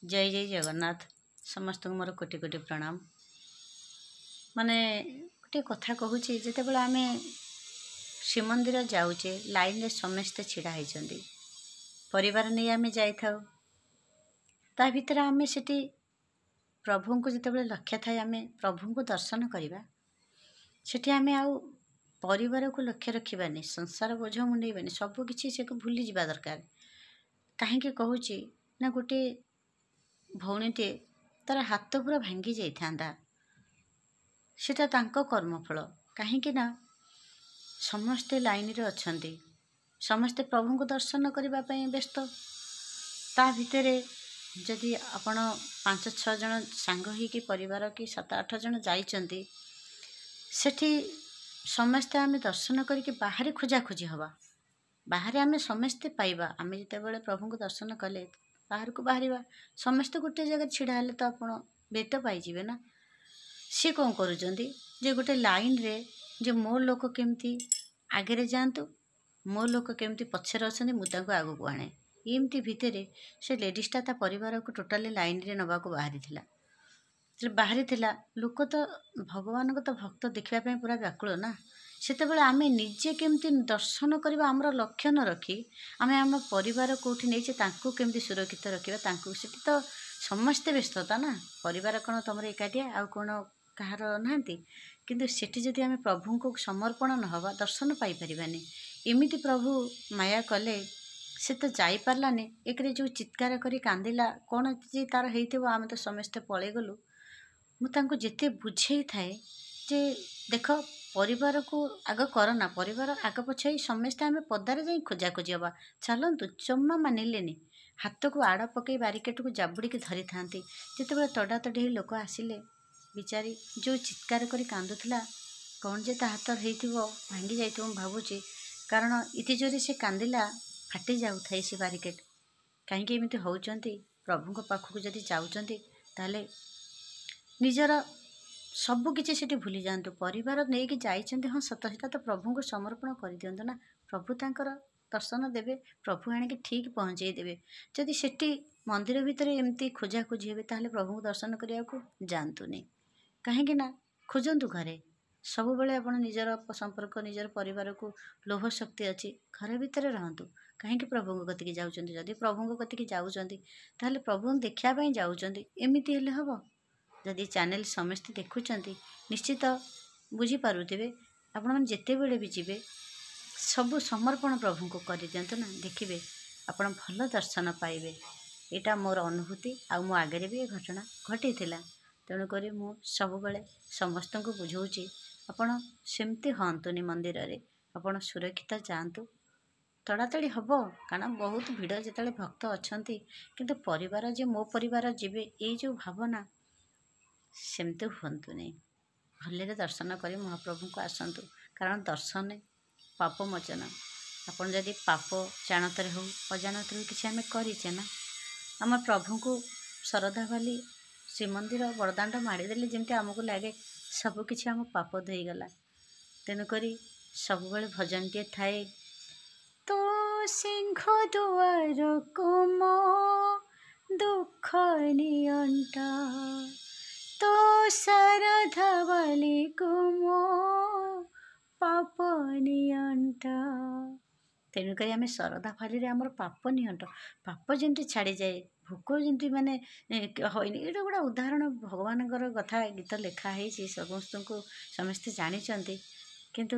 जय जय जगन्नाथ समस्त मोर कोटि कोटि प्रणाम। माने गोटे कथा कहूँ जितेबाला आम श्रीमंदिर जाऊे लाइन रे समस्ते छिड़ा होती परिवार नहीं आम जाऊ ता भितर आम से प्रभु को जिते लक्ष्य थाए आम प्रभु को दर्शन करवा सेठी आम आउ परिवार को लक्ष्य रखानी संसार बोझ मुंडेबानी सबकि से भूली जा दरकार। कहीं कहूँ ना गोटे भौणीटे तार हाथ पूरा भांगी जाता सेटा तांको कर्मफल कहीं समस्ते लाइन रे अच्छंती समस्ते प्रभु को दर्शन करने व्यस्त ता भितर जदि आपण 5-6 जन सांग ही परिवार कि 7-8 जन जाइंट सेठी समस्ते आम दर्शन करके बाहर खोजाखोजी हवा बाहर आम समस्ते पाइबा आम जिते प्रभु को दर्शन कले बाहर को बाहर समस्ते गोटे जगह छिड़ा हेले तो आप भेट पाइबे ना। सी कौन करुँचे जे गोटे लाइन रे जे मो लोक केमती आगे जातु मो लोक केमती पछरे अच्छा मुझे आग को आने एमती भितर से लेडीजटा ता परिवार को टोटाली लाइन रे नवा को बाहरी थिला लोक तो भगवान को तो भक्त देखापी पूरा व्याकुल ना सेते आम निजे केमती दर्शन करवा आमर लक्ष्य न रखी आम आम परिवार कौटी नहीं केमती सुरक्षित रखा सेठी तो समस्ते व्यस्तता ना परिवार कौन तुम एकाटिया आउ कौन कहार ना किंतु सेठी जदि आम प्रभु को समर्पण न हवा दर्शन पाई परिबानी एमिति प्रभु माया कले से तो जाई पारलानी एक जो चित्कार करी कांदिला कौन जी तार हेइथिबो आम तो समस्ते पळे गलु मुझे जिते बुझे थाए जे देख परिवार को आग करना परिवार आग पछे समस्ते आम पदार जा खोजाखोजी हवा चलतु जमा मानिलेनी हाथ को आड़ पकई बारिकेट को जाबुड़ी धरी था जिते तड़ा तड़ी लोक आसिले बिचारी जो चित्कार करी कांदुला कौन जे ता हाथ हो भांगी जाइए भावुची कारण इति जोरे से कांदिला फाटी जाऊ थाए से बारिकेट कहीं एमती होउचंती प्रभु पाखक जदि जाऊँच ताले निजर सबकि से भूली जातु परिवार नहीं कि जाइए हाँ सत सीटा तो प्रभु को समर्पण कर दिंतु ना प्रभु तांकर दर्शन देवे प्रभु आणिक ठीक पहुँचे देवे जदि सेठी मंदिर भितर एमती खोजाखोजी हे ताहले प्रभु को दर्शन करने को जातुनी कहीं खोजतु घरे सब बेले आप निजर संपर्क निजर परिवार को लोभ शक्ति अच्छी घर भितर रहतु कहीं प्रभु कतिक जाऊँच जदि प्रभु कतिक जाऊँच ताहले प्रभु देखापी जाऊँच एमती हेले हम जदि चैनल समस्ते देखुंट निश्चित बुझीपे आपण मैंने जिते बड़े भी जी सबू समर्पण प्रभु को कर दिंतु ना देखिए आपण भल दर्शन पाइबे यहाँ मोर अनुभूति आ मो आगे भी ये घटना घटी तेणुक मु सब बेले समस्त को बुझाऊँगी आपण सेमती हंतुनि मंदिर रे आपण सुरक्षित जातु तड़ातड़ी हम कारण बहुत भिड़ जिते भक्त अच्छा किंतु परिवार जे मो परिवार जीवे ये जो भावना सेमती हूँ नहीं भले दर्शन कर महाप्रभु को आसतु कारण दर्शन पाप मोचन आपन जदि पाप जानतर हो अजानतर हो किसी आम करें ना आम प्रभु को श्रद्धा वाली श्रीमंदिर बरदाण्ड माड़देले जमी आमको लगे सबकि आम पाप धोईगला तेणुक सब भजन टे थाए तो सिंह दुआर को मो दुख नियंटा तो शारदा वाली को मो पाप नियंटा तेणुक आम शारदा फाली आमर पाप नियंट पाप जमी छाड़ी जाए भोक जमी माने होनी ये गोटे उदाहरण भगवान कथा गीत लिखाही समस्त को समस्ते जानते किंतु